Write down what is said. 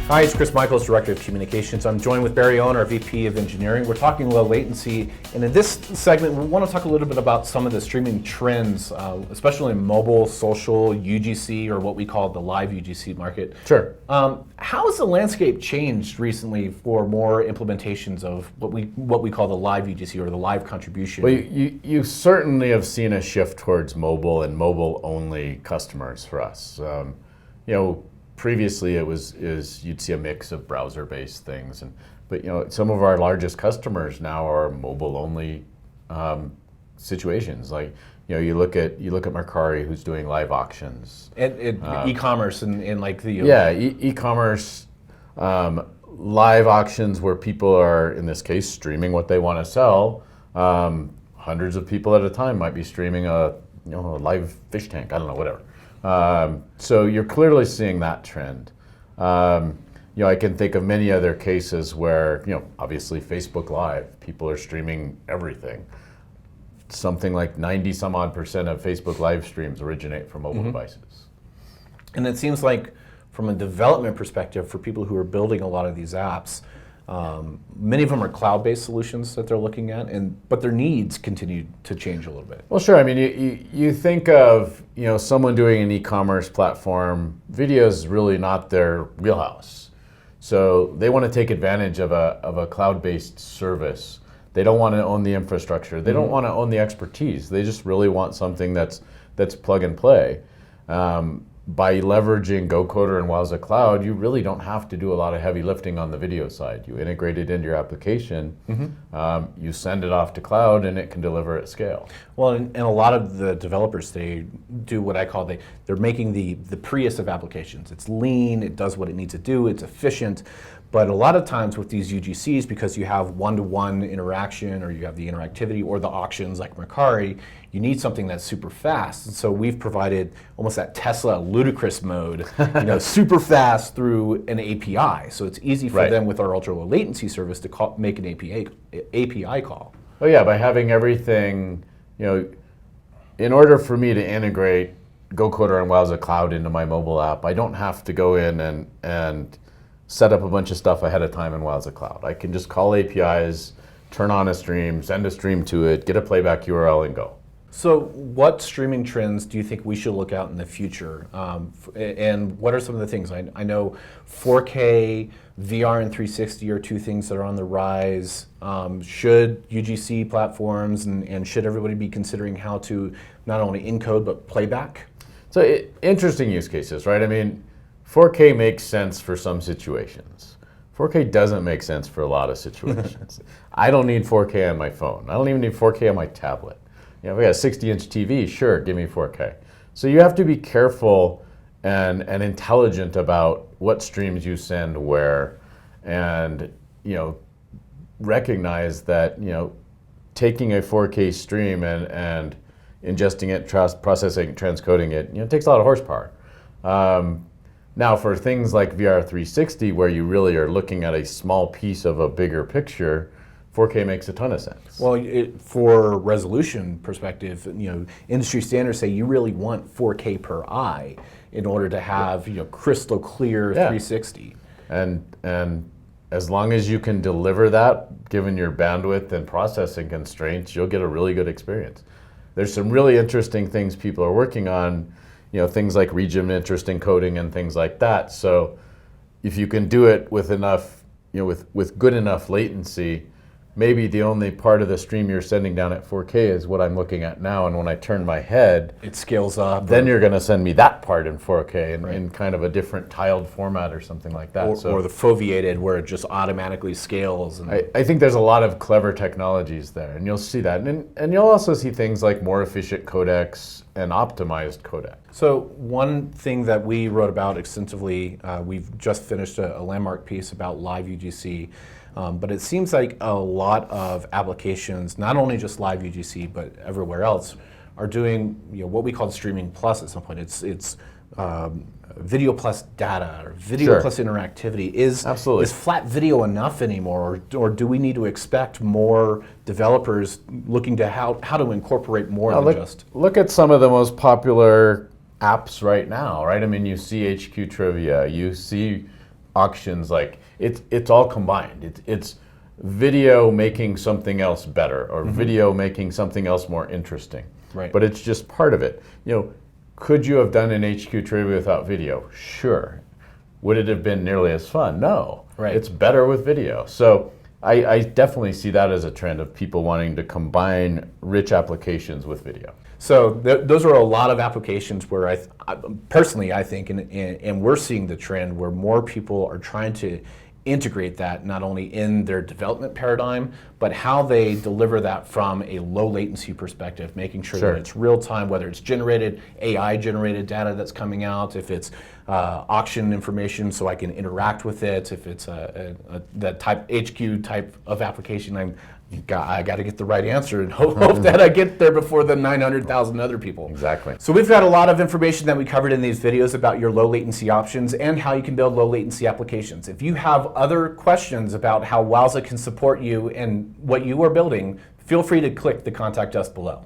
Hi, it's Chris Michaels, Director of Communications. I'm joined with Barry Owen, our VP of Engineering. We're talking low latency, and in this segment, we want to talk a little bit about some of the streaming trends, especially in mobile, social, UGC, or what we call the live UGC market. Sure. How has the landscape changed recently for more implementations of what we call the live UGC or the live contribution? Well, you certainly have seen a shift towards mobile and mobile-only customers for us. Previously you'd see a mix of browser-based things, but some of our largest customers now are mobile-only situations. Like you look at Mercari, who's doing live auctions, and e-commerce and like the e-commerce live auctions where people are, in this case, streaming what they want to sell. Hundreds of people at a time might be streaming a live fish tank. I don't know, whatever. So you're clearly seeing that trend. I can think of many other cases where, obviously Facebook Live, people are streaming everything. Something like 90-some-odd% of Facebook Live streams originate from mobile devices. And it seems like from a development perspective, for people who are building a lot of these apps, many of them are cloud-based solutions that they're looking at, but their needs continue to change a little bit. Well, sure. I mean, you think of someone doing an e-commerce platform. Video is really not their wheelhouse, so they want to take advantage of a cloud-based service. They don't want to own the infrastructure. They don't want to own the expertise. They just really want something that's plug and play. By leveraging GoCoder and Wowza Cloud, you really don't have to do a lot of heavy lifting on the video side. You integrate it into your application, you send it off to cloud, and it can deliver at scale. Well, and a lot of the developers, they do what I call, they're making the Prius of applications. It's lean, it does what it needs to do, it's efficient. But a lot of times with these UGCs, because you have one-to-one interaction, or you have the interactivity, or the auctions like Mercari, you need something that's super fast. And so we've provided almost that Tesla ludicrous mode, super fast through an API. So it's easy for them with our ultra low latency service to make an API call. Oh yeah, by having everything, in order for me to integrate GoCoder and Wowza Cloud into my mobile app, I don't have to go in and set up a bunch of stuff ahead of time in Wowza Cloud. I can just call APIs, turn on a stream, send a stream to it, get a playback URL, and go. So what streaming trends do you think we should look out in the future? And what are some of the things? I know 4K, VR, and 360 are two things that are on the rise. Should UGC platforms and should everybody be considering how to not only encode but playback? So interesting use cases, right? I mean, 4K makes sense for some situations. 4K doesn't make sense for a lot of situations. I don't need 4K on my phone. I don't even need 4K on my tablet. If I got a 60-inch TV, sure, give me 4K. So you have to be careful and intelligent about what streams you send where, and recognize that taking a 4K stream and ingesting it, processing, transcoding it, takes a lot of horsepower. Now, for things like VR 360, where you really are looking at a small piece of a bigger picture, 4K makes a ton of sense. Well, for resolution perspective, industry standards say you really want 4K per eye in order to have crystal clear 360. And as long as you can deliver that, given your bandwidth and processing constraints, you'll get a really good experience. There's some really interesting things people are working on. Things like region interest encoding and things like that. So if you can do it with enough, with good enough latency, maybe the only part of the stream you're sending down at 4K is what I'm looking at now, and when I turn my head, it scales up. Then you're going to send me that part in 4K in kind of a different tiled format or something like that. Or the foveated, where it just automatically scales. And I think there's a lot of clever technologies there, and you'll see that. And you'll also see things like more efficient codecs and optimized codecs. So one thing that we wrote about extensively, we've just finished a landmark piece about live UGC. But it seems like a lot of applications, not only just live UGC, but everywhere else, are doing what we call streaming plus at some point. It's video plus data, or video plus interactivity. Is flat video enough anymore, or do we need to expect more developers looking to how to incorporate more than just? Look at some of the most popular apps right now, right? I mean, you see HQ Trivia, you see auctions, like it's all combined. It's video making something else better, or video making something else more interesting. Right. But it's just part of it. You know, could you have done an HQ trivia without video? Sure. Would it have been nearly as fun? No. Right. It's better with video. So I definitely see that as a trend of people wanting to combine rich applications with video. So those are a lot of applications where personally I think, and we're seeing the trend where more people are trying to integrate that not only in their development paradigm, but how they deliver that from a low latency perspective, making sure that it's real time, whether it's generated, AI generated data that's coming out, if it's auction information so I can interact with it, if it's that type HQ type of application, I got to get the right answer and hope that I get there before the 900,000 other people. Exactly. So we've got a lot of information that we covered in these videos about your low latency options and how you can build low latency applications. If you have other questions about how Wowza can support you and what you are building, feel free to click the contact us below.